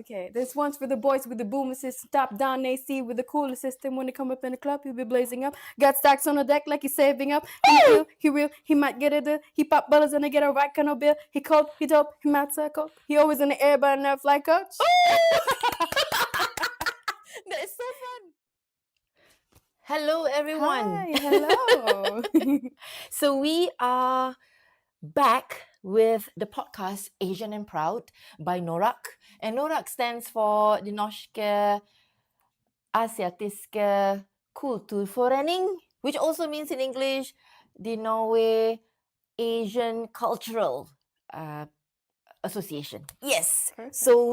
Okay, this one's for the boys with the boomer system, top down AC with the cooler system. When they come up in the club, he'll be blazing up. Got stacks on the deck like he's saving up. He will, he might get it. He pop bullets and they get a right kind of bill. He cold, he dope, he mad circle. He always in the air, but never fly coach. That is so fun. Hello, everyone. Hi, hello. So we are back with the podcast Asian and Proud by NORAK. And NORAK stands for the Norske Asiatiske Kulturforening, which also means in English the Norway Asian Cultural Association. Yes. Perfect. So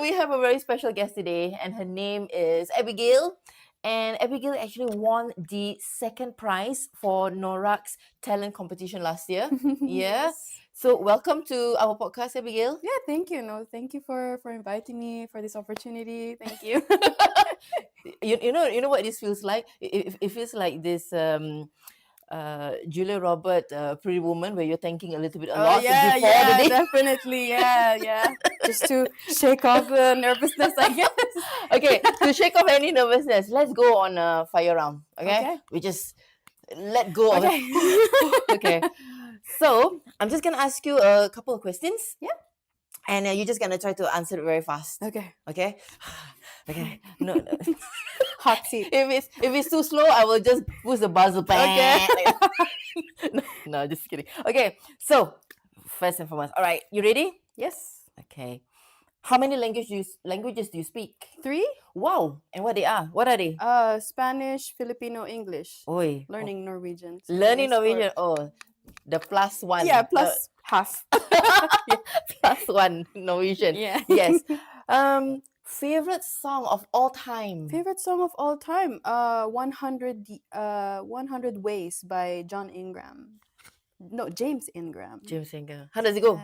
we have a very special guest today, and her name is Abygail. And Abygail actually won the second prize for NORAK's talent competition last year. Yeah. Yes. So welcome to our podcast, Abygail. Yeah, thank you. No, thank you for inviting me for this opportunity. Thank you. You know what this feels like? It feels like this Julia Robert Pretty Woman, where you're thinking a little bit a lot yeah, before the day. definitely. Yeah. Just to shake off the nervousness, I guess. Okay, to shake off any nervousness, let's go on a fire round. Okay? Okay. We just let go of Okay. it. Okay. So I'm just gonna ask you a couple of questions. Yeah. And you're just gonna try to answer it very fast. Okay. Okay? Okay. No. Hot seat. If it's too slow, I will just push the buzzer. Okay. No, just kidding. Okay, so first and foremost, all right, you ready? Yes. Okay. How many languages do you speak? 3. Wow, and what they are? What are they? Spanish, Filipino, English. Oi, Learning Norwegian. So learning yes, Norwegian. Oh, the plus one. Yeah, plus half. plus one Norwegian. Yeah. Yes. Favorite song of all time. Favorite song of all time? 100 Ways by John Ingram. No, James Ingram. James Singer. How does it go?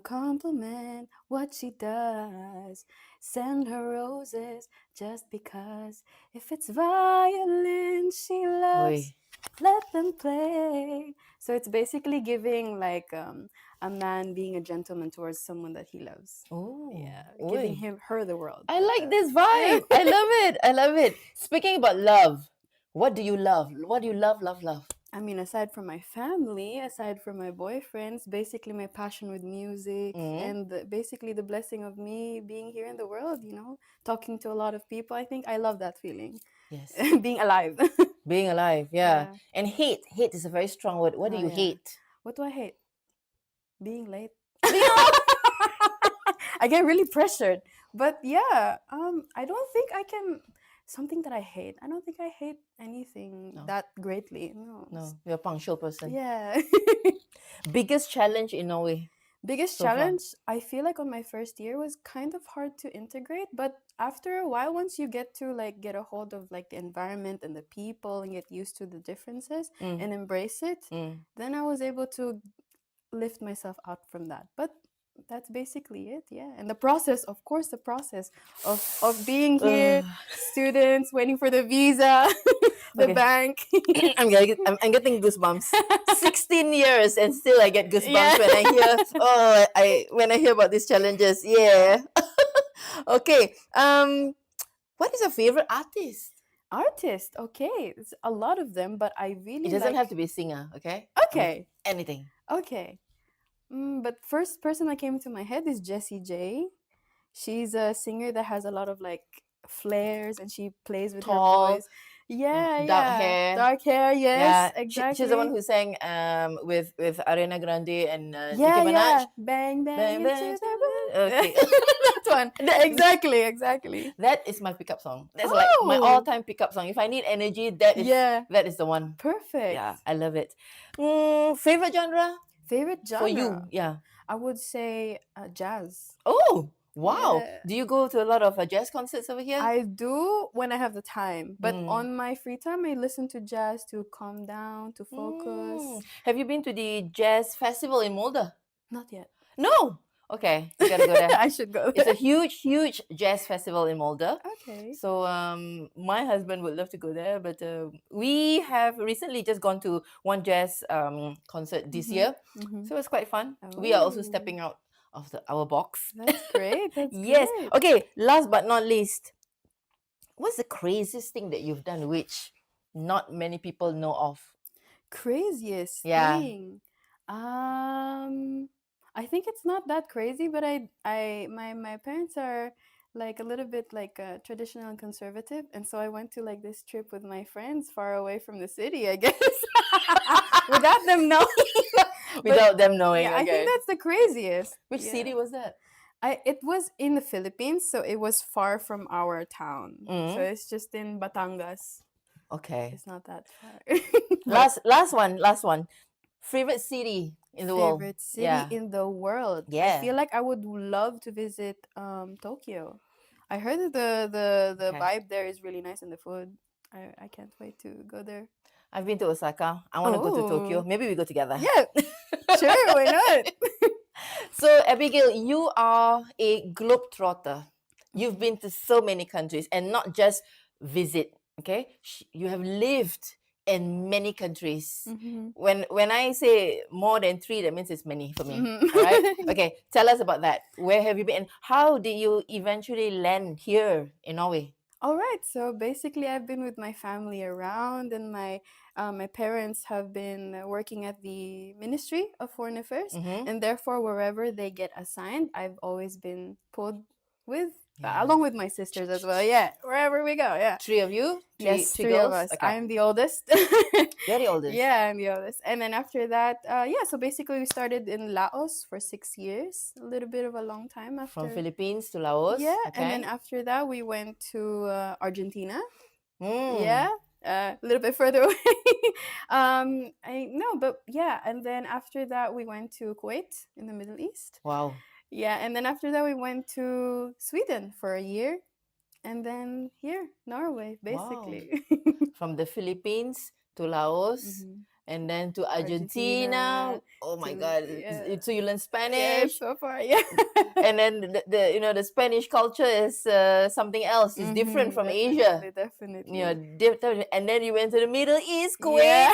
Compliment what she does. Send her roses just because. If it's violin she loves, Oi. let them play. So it's basically giving like a man being a gentleman towards someone that he loves. Oh, Yeah, oi. giving her the world. I like this vibe. I love it. I love it. Speaking about love, what do you love? What do you love? I mean, aside from my family, aside from my boyfriends, basically my passion with music and basically the blessing of me being here in the world, talking to a lot of people. I think I love that feeling. Yes. Being alive. Being alive, yeah. Yeah. And hate is a very strong word. What do Oh, you yeah. hate? What do I hate? Being late. I get really pressured. But yeah, I don't think I can. Something that I hate. I don't think I hate anything that greatly. No. No, you're a punctual person. Yeah. Biggest challenge in Norway? Biggest So far. challenge, I feel like on my first year was kind of hard to integrate, but after a while, once you get to like get a hold of like the environment and the people and get used to the differences and embrace it, then I was able to lift myself out from that. But that's basically it, yeah. And the process, of course, the process of being here, students waiting for the visa, the Okay. bank. I'm getting goosebumps. 16 years and still I get goosebumps Yeah. when I hear about these challenges. Yeah. Okay. What is your favorite artist? Artist, okay, it's a lot of them, but I really It doesn't like... have to be a singer, okay? Okay, Anything. okay. But first person that came to my head is Jessie J. She's a singer that has a lot of like flares and she plays with Tall, her voice. Yeah, dark hair. Dark hair, yes, Yeah, exactly. she's the one who sang with Ariana Grande and Nicki yeah, Minaj. yeah. Bang, bang, Bang, into bang, the room. Okay. That one. Exactly. That is my pickup song. That's like my Oh. all-time pickup song. If I need energy, that is the one. Perfect. Yeah, I love it. Favorite genre Favorite genre? for you? Yeah. I would say jazz. Oh, wow. Yeah. Do you go to a lot of jazz concerts over here? I do when I have the time, but Mm. on my free time, I listen to jazz to calm down, to focus. Have you been to the jazz festival in Molde? Not yet. No. Okay, you gotta go there. I should go. It's a huge jazz festival in Molde. Okay. So my husband would love to go there, but we have recently just gone to one jazz concert this year. Mhm. So it was quite fun. We are also Oh. stepping out of our box. That's great. That's Yes. great. Okay, last but not least, what's the craziest thing that you've done which not many people know of? Craziest Yeah. thing. I think it's not that crazy, but my parents are like a little bit like traditional and conservative, and so I went to like this trip with my friends far away from the city, I guess, without them knowing. Without them knowing, Yeah, I think okay. that's the craziest. Which Yeah. city was that? It was in the Philippines, so it was far from our town. So it's just in Batangas. Okay. It's not that far. Last one. Favorite city in the world? Favorite city Yeah. in the world. Yeah. I feel like I would love to visit Tokyo. I heard that the Okay. vibe there is really nice and the food. I can't wait to go there. I've been to Osaka. I want to go to Tokyo. Oh. Maybe we go together. Yeah, sure, why not? So, Abigail, you are a globetrotter. You've been to so many countries and not just visit, okay? You have lived in many countries. When I say more than 3, that means it's many for me. All right? Okay, tell us about that. Where have you been? And how did you eventually land here in Norway? All right, so basically, I've been with my family around, and my parents have been working at the Ministry of Foreign Affairs, and therefore, wherever they get assigned, I've always been pulled with, along with my sisters as well. Yeah, wherever we go. Yeah. 3 of you? Yes, three 3 girls? of us. Okay. I'm the oldest. You're the oldest. Yeah, I'm the oldest. And then after that, so basically we started in Laos for 6 years, a little bit of a long time after. From Philippines to Laos. Yeah, okay. and then after that we went to Argentina. Mm. Yeah, a little bit further away. And then after that we went to Kuwait in the Middle East. Wow. Yeah, and then after that we went to Sweden for a year. And then here, Norway, basically. Wow. From the Philippines to Laos, and then to Argentina. Oh my God! Yeah. So you learn Yeah, Spanish. so far, yeah. And then the Spanish culture is something else. It's different from Asia. Definitely. You know, and then you went to the Middle East, Kuwait. Yeah.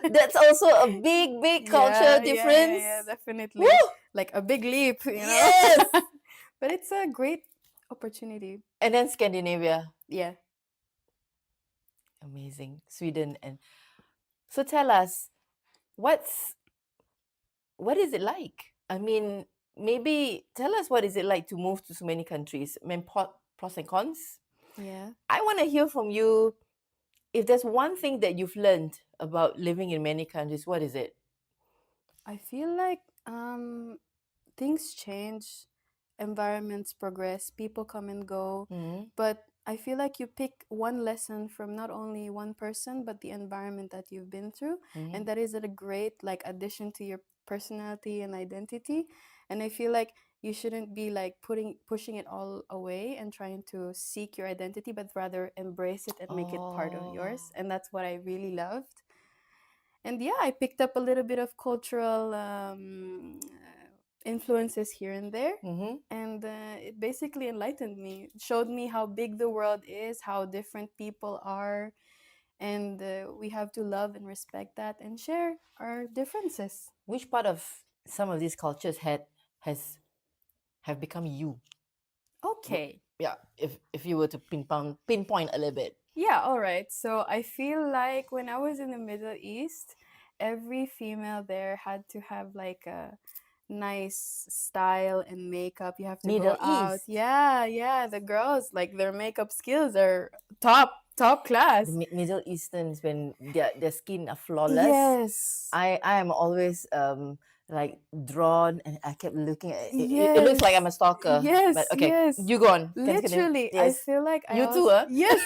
That's also a big culture difference. Yeah, definitely. Woo! Like a big leap, you know. Yes. But it's a great opportunity. And then Scandinavia. Yeah. Amazing. Sweden. And so tell us, what is it like? I mean, maybe tell us what is it like to move to so many countries. I mean, pros and cons. Yeah. I want to hear from you. If there's one thing that you've learned about living in many countries, what is it? I feel like things change, environments progress, people come and go, but I feel like you pick one lesson from not only one person but the environment that you've been through, and that is a great like addition to your personality and identity. And I feel like you shouldn't be like pushing it all away and trying to seek your identity, but rather embrace it and make it part of yours. And that's what I really loved. And yeah, I picked up a little bit of cultural influences here and there, and it basically enlightened me. It showed me how big the world is, how different people are, and we have to love and respect that and share our differences. Which part of some of these cultures have become you? Okay. Yeah, if you were to pinpoint a little bit. Yeah, all right. So I feel like when I was in the Middle East, every female there had to have like a nice style and makeup. You have to Middle go out. East. Yeah. The girls, like their makeup skills are top class. The Middle Easterns, when their skin are flawless. Yes. I am always like drawn, and I kept looking at it. It looks like I'm a stalker. Yes. But okay, yes. you go on. Literally, Yes. I feel like You too, huh? Yes,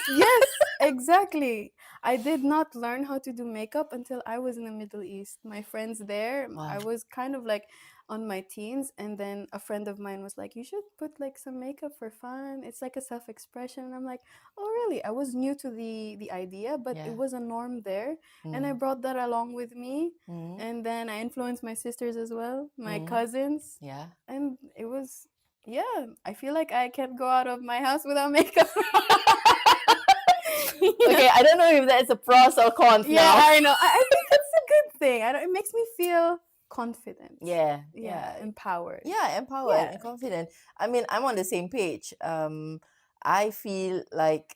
exactly. I did not learn how to do makeup until I was in the Middle East. My friends there, Wow. I was kind of like on my teens, and then a friend of mine was like, you should put like some makeup for fun. It's like a self-expression. And I'm like, oh really? I was new to the idea, but it was a norm there. And I brought that along with me. And then I influenced my sisters as well, my cousins. Yeah. And it was, I feel like I can't go out of my house without makeup. Okay, I don't know if that's a pros or cons now. I know. I think it's a good thing. It makes me feel confident. Yeah. Empowered. Yeah, empowered and confident. I mean, I'm on the same page. I feel like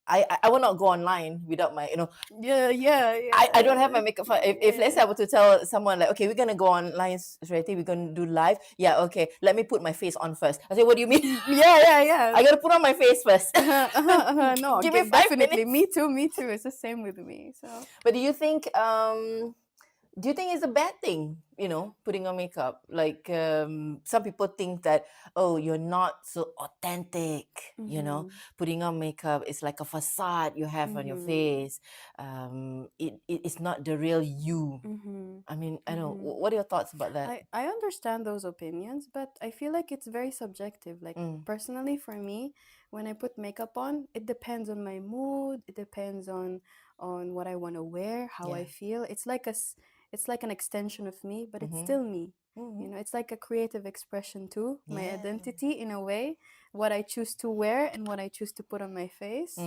I will not go online without my, I don't have my makeup. If let's say I were to tell someone like, okay, we're gonna go online, Suriati, we're gonna do live. Yeah, okay. Let me put my face on first. I say, what do you mean? Yeah. I gotta put on my face first. No, Give me 5 definitely. minutes. Me too. It's the same with me. So. But do you think it's a bad thing, putting on makeup? Like some people think that, oh, you're not so authentic, putting on makeup is like a facade you have on your face. It's not the real you. I mean, I don't know. What are your thoughts about that? I understand those opinions, but I feel like it's very subjective. Like personally for me, when I put makeup on, it depends on my mood. It depends on what I want to wear, how I feel. It's like it's like an extension of me, but it's still me. It's like a creative expression too, my identity in a way, what I choose to wear and what I choose to put on my face.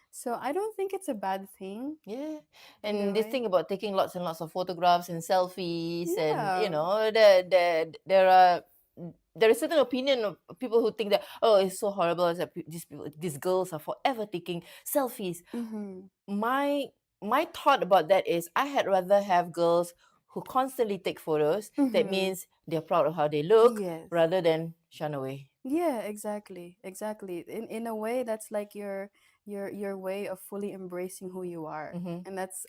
So I don't think it's a bad thing. Yeah. And this thing about taking lots and lots of photographs and selfies, Yeah. and there is certain opinion of people who think that, oh, it's so horrible that these girls are forever taking selfies. My thought about that is I had rather have girls who constantly take photos. That means they're proud of how they look, rather than shun away. Yeah, exactly. In a way, that's like your way of fully embracing who you are, and that's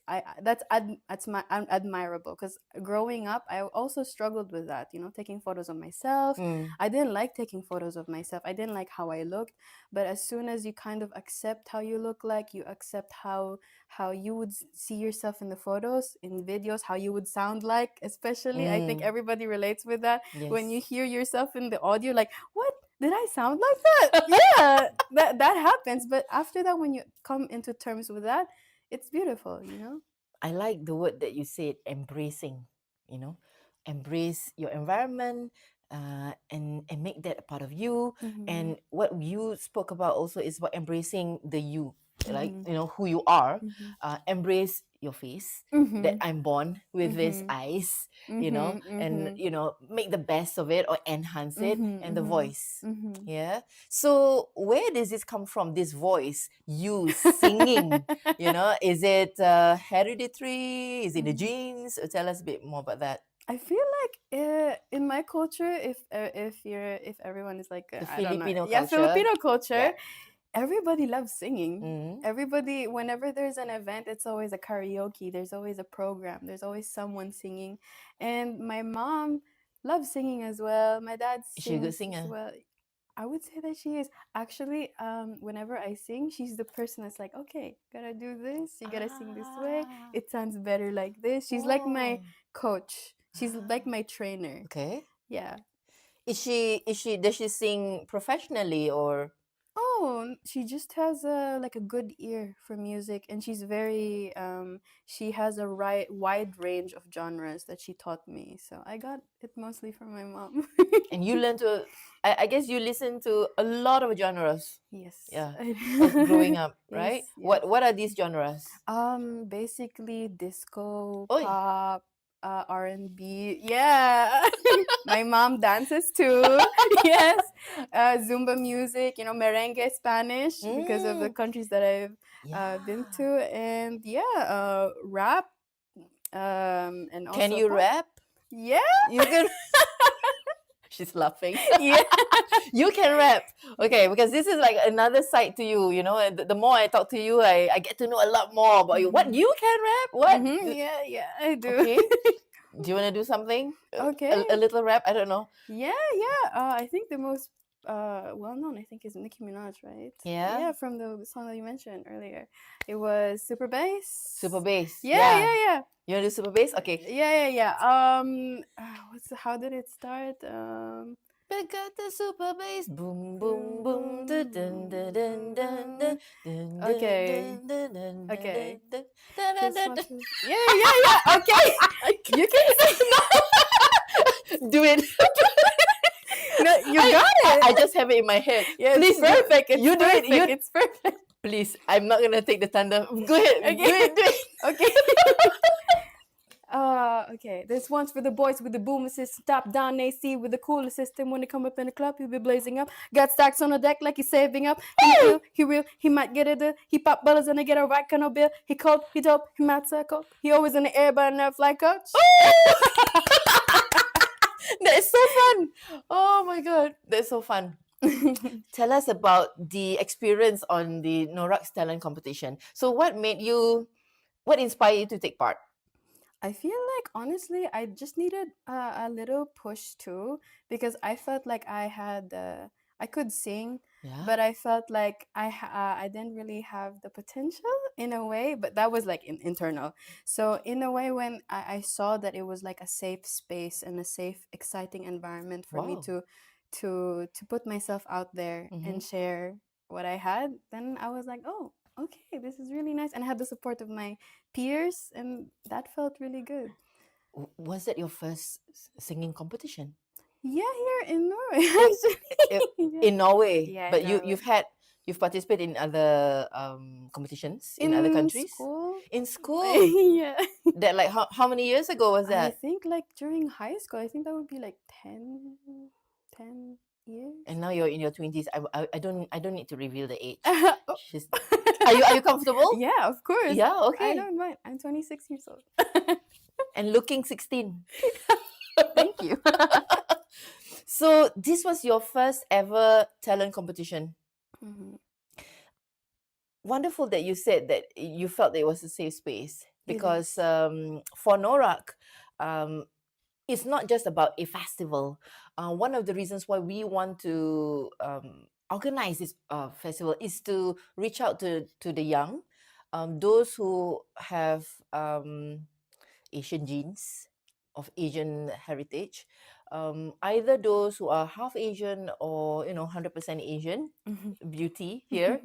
admirable. Because growing up, I also struggled with that. Taking photos of myself. I didn't like taking photos of myself. I didn't like how I looked. But as soon as you kind of accept how you look like, you accept how you would see yourself in the photos, in videos, how you would sound like. Especially, I think everybody relates with that. Yes. When you hear yourself in the audio, like, what? Did I sound like that? Yeah, that happens. But after that, when you come into terms with that, it's beautiful, I like the word that you said, embracing, embrace your environment, and make that a part of you. And what you spoke about also is about embracing the you, like, who you are. Embrace your face, that I'm born with these eyes, and, make the best of it or enhance it, and the voice. Yeah. So where does this come from, this voice, you singing? Is it hereditary? Is it the genes? Tell us a bit more about that. I feel like in my culture, if everyone is like the I don't know, Filipino yeah, culture. Filipino culture, everybody loves singing. Everybody, whenever there's an event, it's always a karaoke. There's always a program. There's always someone singing, and my mom loves singing as well. My dad Is she a good sings singer? as well. I would say that she is. Actually, whenever I sing, she's the person that's like, okay, gotta do this. You gotta sing this way. It sounds better like this. She's like my coach. She's like my trainer. Okay. Yeah. Does she sing professionally, or? Oh, she just has a good ear for music, and she's very she has a wide range of genres that she taught me. So I got it mostly from my mom. And you learn to, I guess you listen to a lot of genres. Yes. Yeah. As growing up, right? Yes. What are these genres? Basically disco, Oi. pop, R&B. Yeah. My mom dances too. Yes. Zumba music, merengue, Spanish, because of the countries that I've been to. And yeah, rap. And also Can you pop. rap? Yeah. You can. She's laughing. Yeah. You can rap. Okay, because this is like another side to you, the more I talk to you, I get to know a lot more about you. What, you can rap? What? Yeah, I do. Okay. Do you want to do something? Okay. A little rap? I don't know. Yeah. I think the most well known, I think, is Nicki Minaj, right? Yeah. Yeah, from the song that you mentioned earlier. It was SUPERBASE. SUPERBASE. Yeah. You want to do SUPERBASE? Okay. Yeah. How did it start? I got the SUPERBASE. Boom, boom, boom. Dun, dun, dun, dun, dun, dun, dun, Okay. dun, dun, dun, Okay. dun, dun, dun, dun, dun. Yeah. Okay. You can do it. No, you got it. I just have it in my head. Yeah, please, it's perfect. You do it. It's perfect. Please, I'm not gonna take the thunder. Go ahead. Okay. Do it. Okay. Okay. This one's for the boys with the boom system, top down AC with the cooler system. When they come up in the club, he'll be blazing up. Got stacks on the deck like he's saving up. He will, he might get it. He pop bottles and they get a rack on a bill. He cold, he dope, he mad circle. He always in the air, but never fly coach. That is so fun. Oh my god, that's so fun. Tell us about the experience on the NORAK Talent competition. So what inspired you to take part? I feel like honestly, I just needed a little push too because I felt like I could sing, Yeah. but I felt like I didn't really have the potential in a way. But that was like internal. So in a way, when I saw that it was like a safe space and a safe, exciting environment for me Wow. to put myself out there and share what I had, then I was like, oh, okay, this is really nice, and I had the support of my peers, and that felt really good. Was that your first singing competition? Yeah, here in Norway, actually. Yeah. In Norway, Yeah, but in you've participated in other competitions in other countries? school. In school? Yeah. That like how many years ago was I that? think like during high school, I think that would be like 10 years. And now you're in your 20s. I don't need to reveal the age. Oh. She's, are you comfortable? Yeah, of course. Yeah, I okay. don't mind. I'm 26 years old. And looking 16. Thank you. So this was your first ever talent competition. Mhm. Wonderful that you said that you felt that it was a safe space It because is. for NORAK, it's not just about a festival. One of the reasons why we want to organize this festival is to reach out to the young, those who have Asian genes, of Asian heritage, either those who are half Asian or 100% Asian beauty here.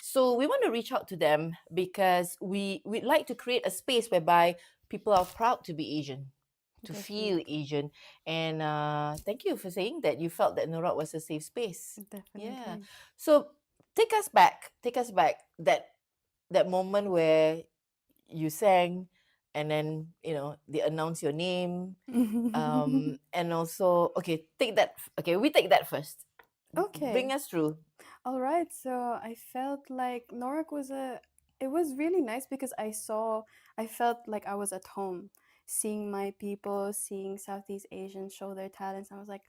So we want to reach out to them because we'd like to create a space whereby people are proud to be Asian, to feel Definitely. Asian. And thank you for saying that you felt that NORAK was a safe space. Yeah. Definitely. So take us back that moment where you sang and then they announce your name, and also we take that first. Okay. Bring us through. All right. So I felt like NORAK it was really nice because I felt like I was at home, seeing my people, seeing Southeast Asians show their talents. I was like,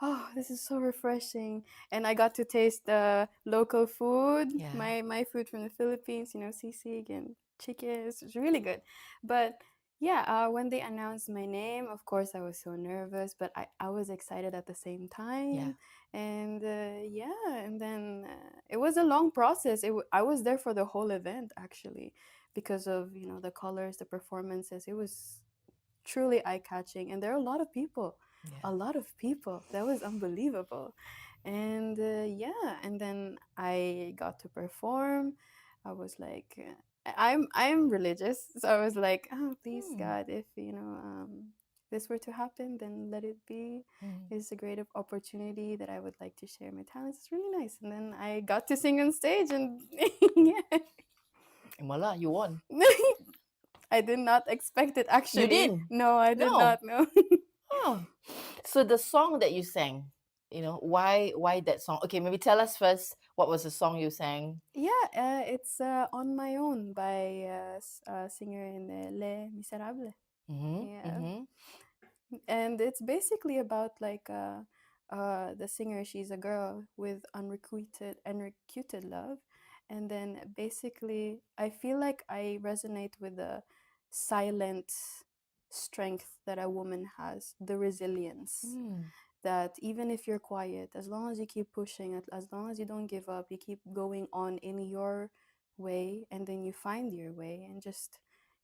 oh, this is so refreshing. And I got to taste the local food, Yeah. my food from the Philippines, sisig and chicken. It's really good. But yeah, when they announced my name, of course, I was so nervous, but I was excited at the same time. Yeah. And yeah, and then it was a long process. I was there for the whole event, actually, because of, the colors, the performances. It was truly eye-catching, and there are a lot of people. Yeah. A lot of people. That was unbelievable. And yeah, and then I got to perform. I was like, I'm religious, so I was like, oh, please God, if this were to happen, then let it be. It's a great opportunity that I would like to share my talents. It's really nice. And then I got to sing on stage, and yeah. And voila, you won. I did not expect it, actually. You didn't? No, I did No. not know. Oh. So the song that you sang, why that song? Okay, maybe tell us first what was the song you sang. Yeah, it's On My Own by a singer in Les Miserables. Yeah. And it's basically about like the singer. She's a girl with unrequited love, and then basically I feel like I resonate with the silent strength that a woman has, the resilience, that even if you're quiet, as long as you keep pushing, as long as you don't give up, you keep going on in your way, and then you find your way. And just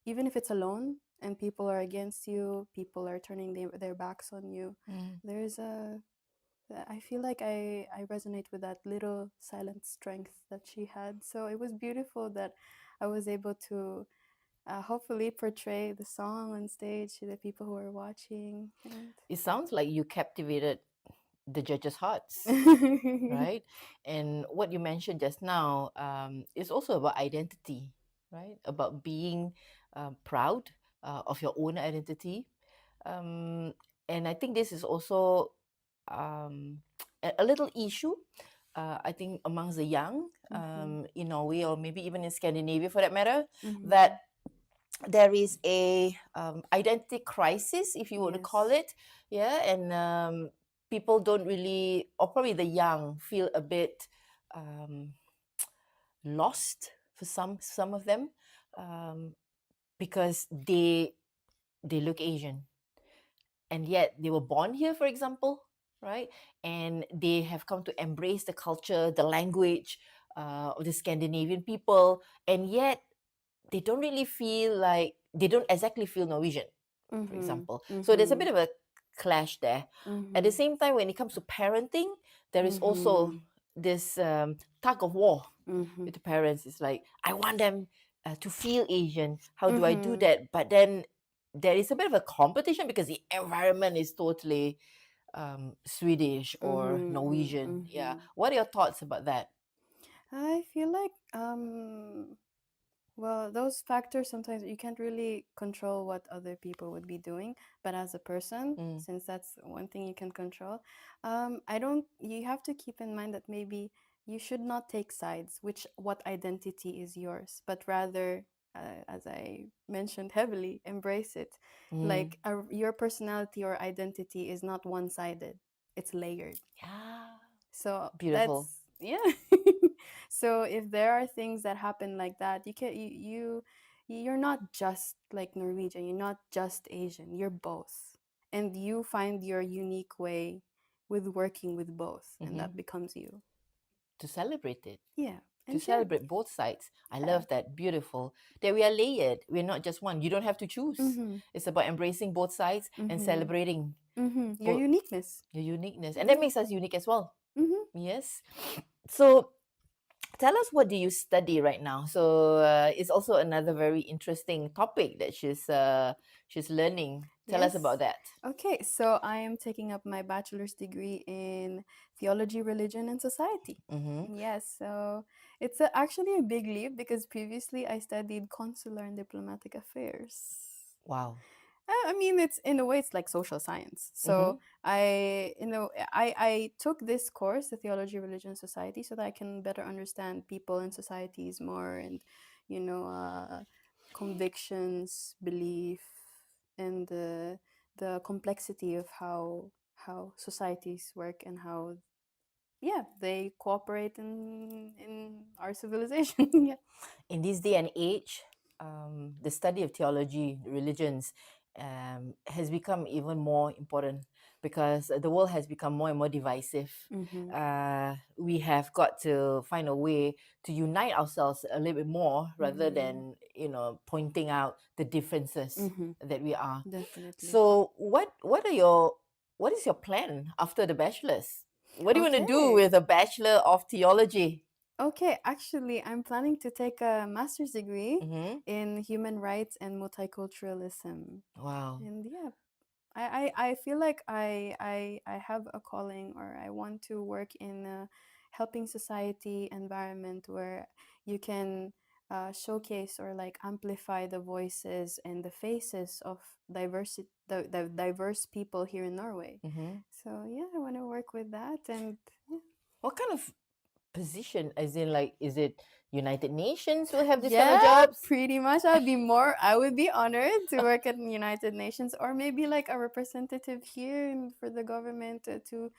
even if it's alone and people are against you, people are turning their backs on you, there's I feel like I resonate with that little silent strength that she had. So it was beautiful that I was able to hopefully portray the song on stage to the people who are watching. And It sounds like you captivated the judges' hearts, right? And what you mentioned just now is also about identity, right? About being proud of your own identity. Um, and I think this is also a little issue. I think amongst the young in Norway, or maybe even in Scandinavia for that matter, that there is a identity crisis, if you were to call Yes. it. Yeah, and people don't really, or probably the young, feel a bit lost for some of them, because they look Asian, and yet they were born here, for example, right? And they have come to embrace the culture, the language of the Scandinavian people, and yet they don't really feel like, they don't exactly feel Norwegian, for example. So there's a bit of a clash there. At the same time, when it comes to parenting, there is also this tug of war with the parents. It's like, I want them to feel Asian. How do I do that? But then there is a bit of a competition because the environment is totally Swedish or Norwegian. Yeah. What are your thoughts about that? I feel like well, those factors sometimes you can't really control what other people would be doing, but as a person, since that's one thing you can control, I don't. You have to keep in mind that maybe you should not take sides, which what identity is yours, but rather, as I mentioned heavily, embrace it. Like your personality or identity is not one-sided; it's layered. Yeah. So Beautiful. that's yeah. So if there are things that happen like that, you can you're not just like Norwegian, you're not just Asian, you're both. And you find your unique way with working with both, and that becomes you. To celebrate it. Yeah. To And yeah. celebrate both sides. I Yeah. love that. Beautiful. That we are layered. We're not just one. You don't have to choose. It's about embracing both sides and celebrating Your uniqueness. your uniqueness. And that makes us unique as well. Mm-hmm. Yes. So tell us, what do you study right now? So it's also another very interesting topic that she's learning. Tell us about Yes. that. Okay, so I am taking up my bachelor's degree in theology, religion, and society. Yes, so it's actually a big leap because previously I studied consular and diplomatic affairs. Wow. I mean, it's in a way it's like social science. So I took this course, the theology, religion, society, so that I can better understand people and societies more, and you know, convictions, belief, and the complexity of how societies work and how they cooperate in our civilization. Yeah. In this day and age, the study of theology, religions, has become even more important because the world has become more and more divisive. We have got to find a way to unite ourselves a little bit more rather than, pointing out the differences that we are. Definitely. So, what is your plan after the bachelor's? What do you want to do Okay. with a bachelor of theology? Okay, actually, I'm planning to take a master's degree Mm-hmm. in human rights and multiculturalism. Wow. And yeah, I feel like I have a calling, or I want to work in a helping society environment where you can showcase or like amplify the voices and the faces of the diverse people here in Norway. So yeah, I want to work with that. And yeah. What kind of position? As in, like, is it United Nations will have this kind of Yeah, jobs? pretty much. I would be honored to work at the United Nations, or maybe like a representative here for the government, to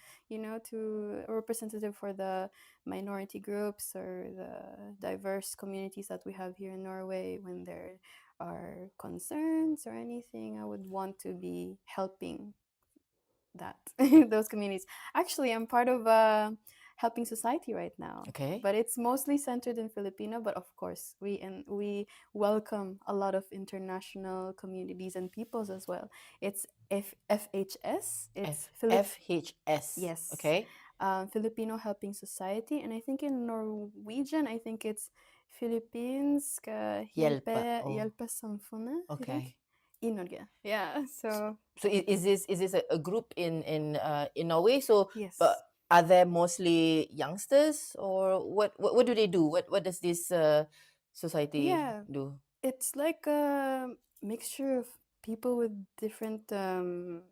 a representative for the minority groups or the diverse communities that we have here in Norway. When there are concerns or anything, I would want to be helping that those communities. Actually, I'm part of helping society right now. Okay. But it's mostly centered in Filipino, but of course we welcome a lot of international communities and peoples as well. It's FHS. It's FHS. Yes. Okay. Filipino Helping Society, and I think in Norwegian I think it's Philippines Hjelpe. Oh, Hjelpe Samfunnet, I think. okay. I Norge. Yeah, so So is this a group in Norway? So, yes. but are there mostly youngsters, or what do they do? What does this society Yeah, do? it's like mixture of people with different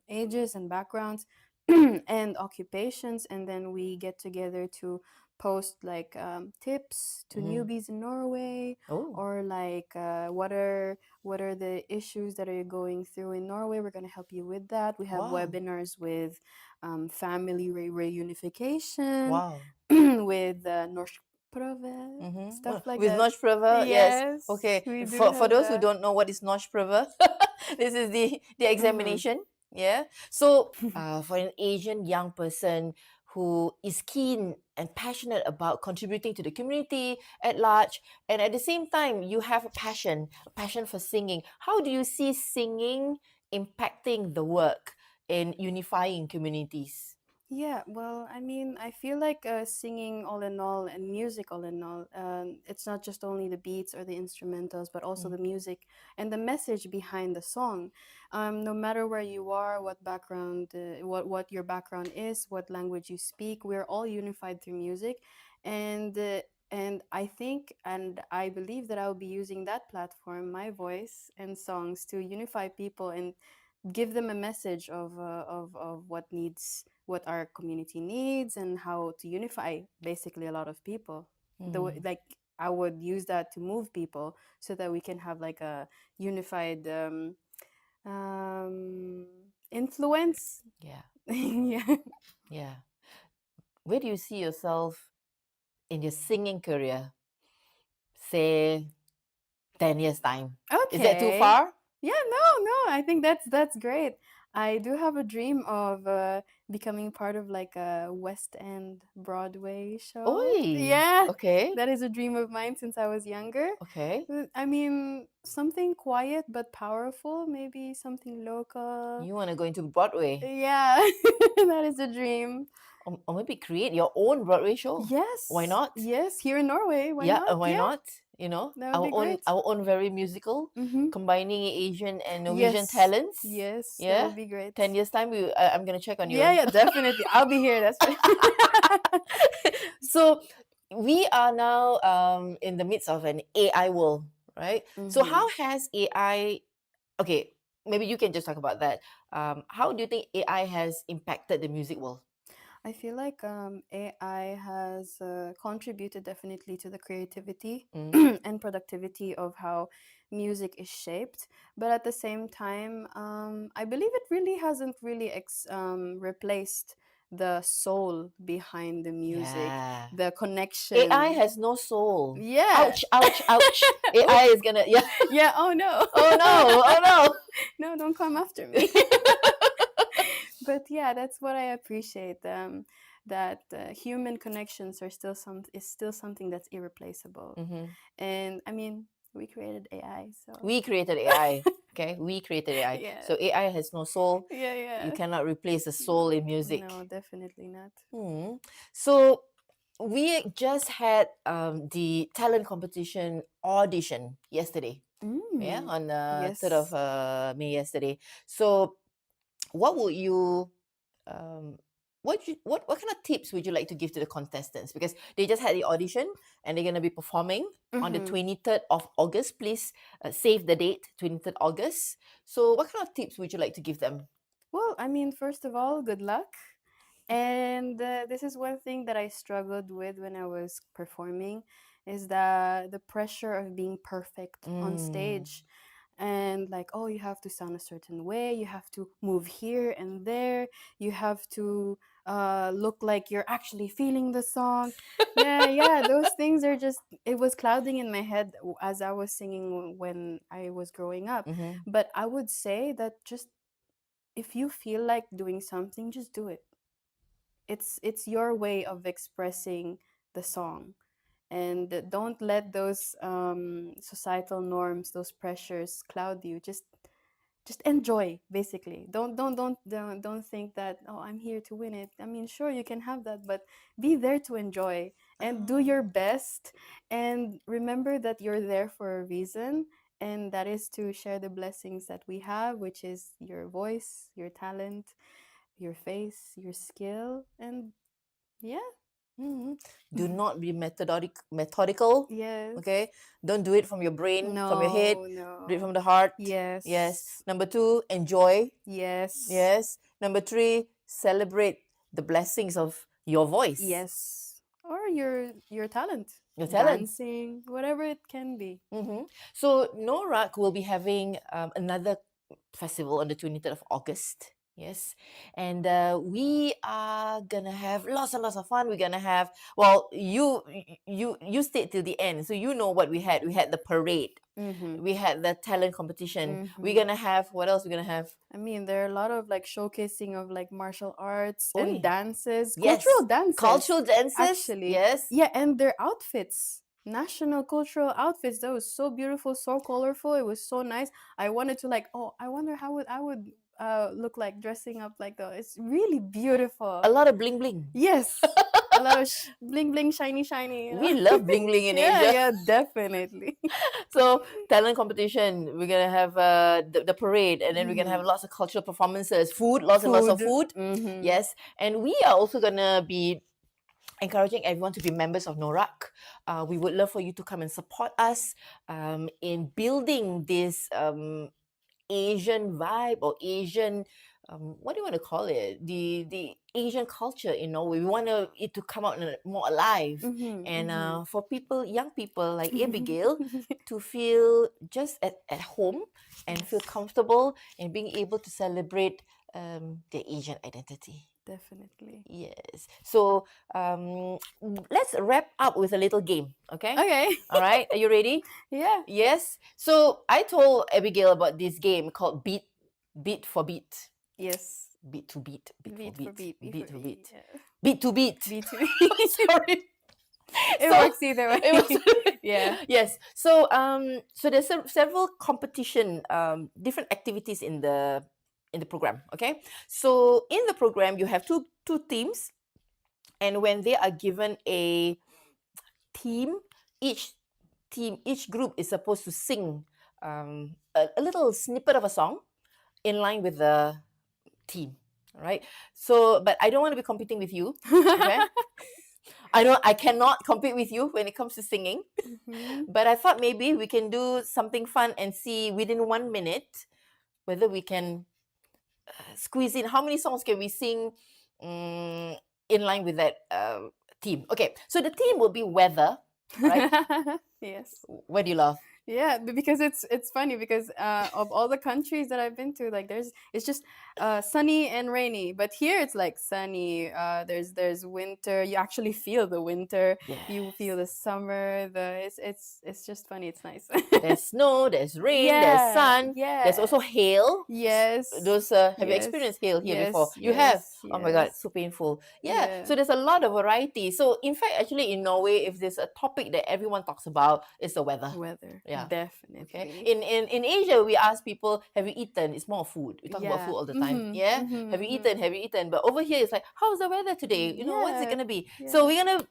ages and backgrounds and occupations, and then we get together to post like tips to newbies in Norway, Oh, or like what are the issues that are you going through in Norway. We're going to help you with that. We have wow, webinars with family reunification, wow. with Norsk prove, stuff like With that. Noshprava, yes. Yes, Okay. we do For have those who that. don't know what is Noshprava, this is the Mm-hmm. examination. Yeah. So, for an Asian young person who is keen and passionate about contributing to the community at large, and at the same time you have a passion for singing. How do you see singing impacting the work in unifying communities? Yeah, well, I mean, I feel like singing all in all and music all in all, it's not just only the beats or the instrumentals, but also Mm. the music and the message behind the song. No matter where you are, what background, what your background is, what language you speak, we're all unified through music, and I think and I believe that I'll be using that platform, my voice and songs, to unify people and give them a message of what our community needs, and how to unify basically a lot of people. Mm. Like I would use that to move people so that we can have like a unified um, influence. Yeah. Yeah. Yeah. Where do you see yourself in your singing career, say 10 years' time? Is that too Okay. far? Yeah, no, I think that's great. I do have a dream of becoming part of like a West End Broadway show. Oi, Yeah, okay, that is a dream of mine since I was younger. okay. I mean, something quiet but powerful, maybe something local. You want to go into Broadway, Yeah, that is a dream. or maybe create your own Broadway show. Why Yes, not? yes, here in Norway, why Yeah, not? why Yeah, not? You know, that would be great. our own very musical, Mm-hmm. combining Asian and Norwegian Yes, talents. yes, that Yeah, would be great. 10 years' time, I'm gonna check on Yeah, you. yeah, definitely. I'll be here. That's right. So we are now in the midst of an AI world, right? So Mm-hmm. how has AI, okay, maybe you can just talk about that. How do you think AI has impacted the music world? I feel like AI has contributed definitely to the creativity Mm. and productivity of how music is shaped. But at the same time, I believe it really hasn't really replaced the soul behind the music, Yeah. the AI connection. has no soul. Yeah. Ouch, ouch, ouch. AI is gonna, yeah. Yeah. Oh no. Oh no, oh No, don't come after me. But yeah, that's what I appreciate. That human connections are still is still something that's irreplaceable. no. And I mean, we created AI, so We created AI. Okay, we created AI. yeah, So AI has no soul. yeah, You yeah. cannot replace the soul No, in music. no, definitely not. Hmm. So we just had the talent competition audition yesterday. Yeah, Mm, on the 3rd of yes. May yesterday. So what would you what kind of tips would you like to give to the contestants, because they just had the audition and they're going to be performing on the Mm-hmm. 23rd of August. Please save the date, 23rd August. So what kind of tips would you like to give them? Well, I mean, first of all, good luck. And this is one thing that I struggled with when I was performing, is that the pressure of being perfect on Mm. stage, and like, oh, you have to sound a certain way, you have to move here and there, you have to look like you're actually feeling the song. Yeah, yeah, those things are just, it was clouding in my head as I was singing when I was growing up. Mm-hmm. But I would say that just if you feel like doing something, just do it. It's your way of expressing the song, and don't let those societal norms, those pressures cloud you. Just enjoy, basically. Don't think that, oh, I'm here to win it. I mean, sure, you can have that, but be there to enjoy and do Oh. your best, and remember that you're there for a reason, and that is to share the blessings that we have, which is your voice, your talent, your face, your skill, and yeah. Do not be methodical. Yes. Okay, don't do it from your brain, from your head. No. Do it from the heart. Yes. Yes. Number 2, enjoy. Yes. Yes. Number 3, celebrate the blessings of your voice. Yes. Or your talent. Your talent. Dancing, whatever it can be. So NORAK will be having another festival on the 23rd of August. Yes, and we are gonna have lots and lots of fun. We're gonna have, well, you stayed till the end, so you know what we had. We had the parade. We had the talent competition. We're gonna have, what else we're gonna have? I mean, there are a lot of like showcasing of like martial arts Oi. and dances, Yes. cultural dances. Cultural dances. Actually. Yes. Yeah, and their outfits. National cultural outfits. That was so beautiful, so colorful. It was so nice. I wanted to like, oh, I wonder how I would look like dressing up like that. It's really beautiful. A lot of bling bling. Yes. A lot of bling bling, shiny, shiny. You know? We love bling bling in yeah, Asia. Yeah, definitely. So talent competition, we're gonna have the parade, and then we're gonna have lots of cultural performances, food, lots and lots of food. Yes, and we are also gonna be encouraging everyone to be members of NORAK. We would love for you to come and support us in building this Asian vibe, or Asian, what do you want to call it? The Asian culture in Norway. We want it to come out more alive, and for people, young people like Abygail, to feel just at home and feel comfortable and being able to celebrate their Asian identity. Definitely. Yes. So let's wrap up with a little game. Okay. Okay. All right. Are you ready? Yeah. Yes. So I told Abigail about this game called beat for beat. Yes. Beat to beat. Beat Beat for for beat. beat. Beat for for beat. Yeah. Beat to beat. Beat to Sorry. It So- works either way. It was Yeah. Yes. So so there's several competition different activities in the program. Okay. So in the program you have two teams, and when they are given a theme, each group is supposed to sing a little snippet of a song in line with the theme. All right. So, but I don't want to be competing with you. Okay. I cannot compete with you when it comes to singing. But I thought maybe we can do something fun and see within 1 minute whether we can squeeze in how many songs can we sing in line with that theme. Okay, so the theme will be weather, right? Yes. Why do you laugh? Yeah, because it's funny because of all the countries that I've been to, like it's just sunny and rainy. But here it's like sunny. There's winter. You actually feel the winter. You feel the summer. It's just funny. It's nice. There's snow. There's rain. There's sun. Yeah. There's also hail. Yes. Those have you experienced hail here before? You have. Oh my God, it's so painful. Yeah. So there's a lot of variety. So in fact, actually in Norway, if there's a topic that everyone talks about, it's the weather. Weather. Yeah. Definitely. Okay. In Asia, we ask people, have you eaten? It's more food. We talk about food all the time. Yeah. Have you eaten? Have you eaten? But over here, it's like, how's the weather today? You know, what's it gonna be? So we're gonna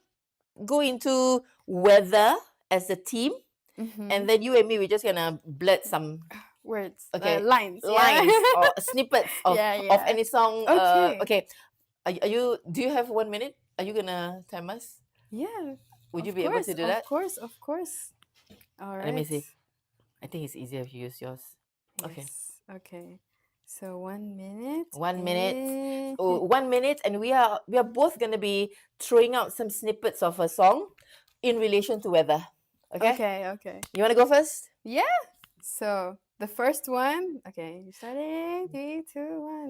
go into weather as a team, and then you and me, we're just gonna blurt some words. Okay. Lines. Lines or snippets of any song. Okay. Are you? Do you have 1 minute? Are you gonna time us? Yeah. Would you be able to do that? Of course. All right. Let me see. I think it's easier if you use yours. Okay. Okay. So 1 minute. 1 minute. 1 minute, and we are both gonna be throwing out some snippets of a song in relation to weather. Okay. Okay. You wanna go first? Yeah. So the first one. Okay, you starting. 3, 2,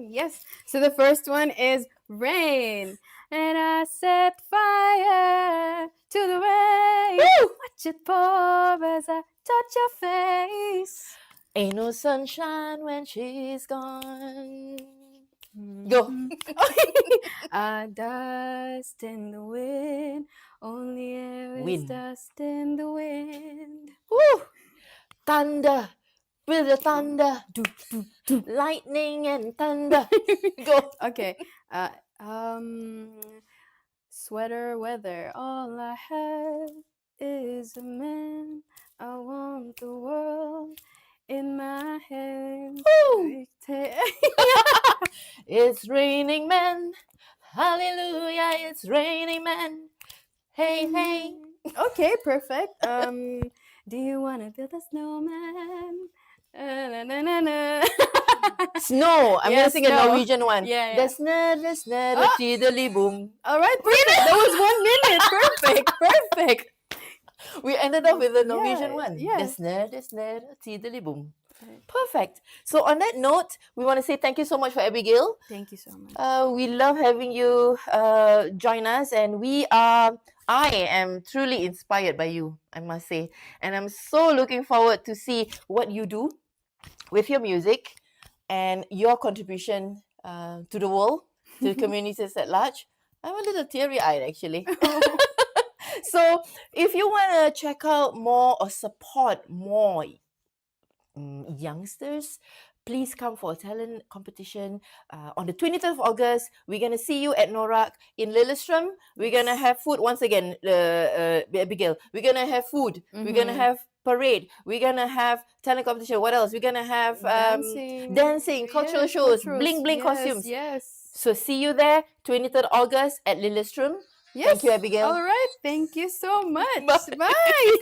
1. Yes. So the first one is rain, and I set fire to the rain. Woo! Watch it pour as I touch your face. Ain't no sunshine when she's gone. Go. Dust in the wind. Only air is dust in the wind. Woo! Thunder. With the thunder. Lightning and thunder. Go. Okay. Sweater weather. All I have is a man. I want the world in my hands. Woo! It's raining men. Hallelujah, it's raining men. Hey, hey. Okay, perfect. Do you wanna build a snowman? Na, na, na, na. Snow. I'm gonna Yes, sing a no. Norwegian one. Yeah, The yeah. snare, Ah! tiddly boom. All right, perfect. That was 1 minute. Perfect, perfect. We ended up with the Norwegian Yeah, one. yeah. The snare, tiddly boom. Right. Perfect. So on that note, we want to say thank you so much for Abigail. Thank you so much. We love having you join us, and I am truly inspired by you, I must say, and I'm so looking forward to see what you do with your music and your contribution to the world, to the communities at large. I'm a little teary-eyed actually. So if you want to check out more or support more youngsters, please come for a talent competition on the 20th of August. We're going to see you at NORAK in Lillestrøm. We're going to have food once again, Abigail. We're going to have food. We're going to have parade. We're going to have talent competition. What else? We're going to have dancing, cultural shows, bling bling costumes. Yes. So see you there, 23rd August at Lillestrøm. Yes. Thank you, Abigail. All right. Thank you so much. Bye. Bye.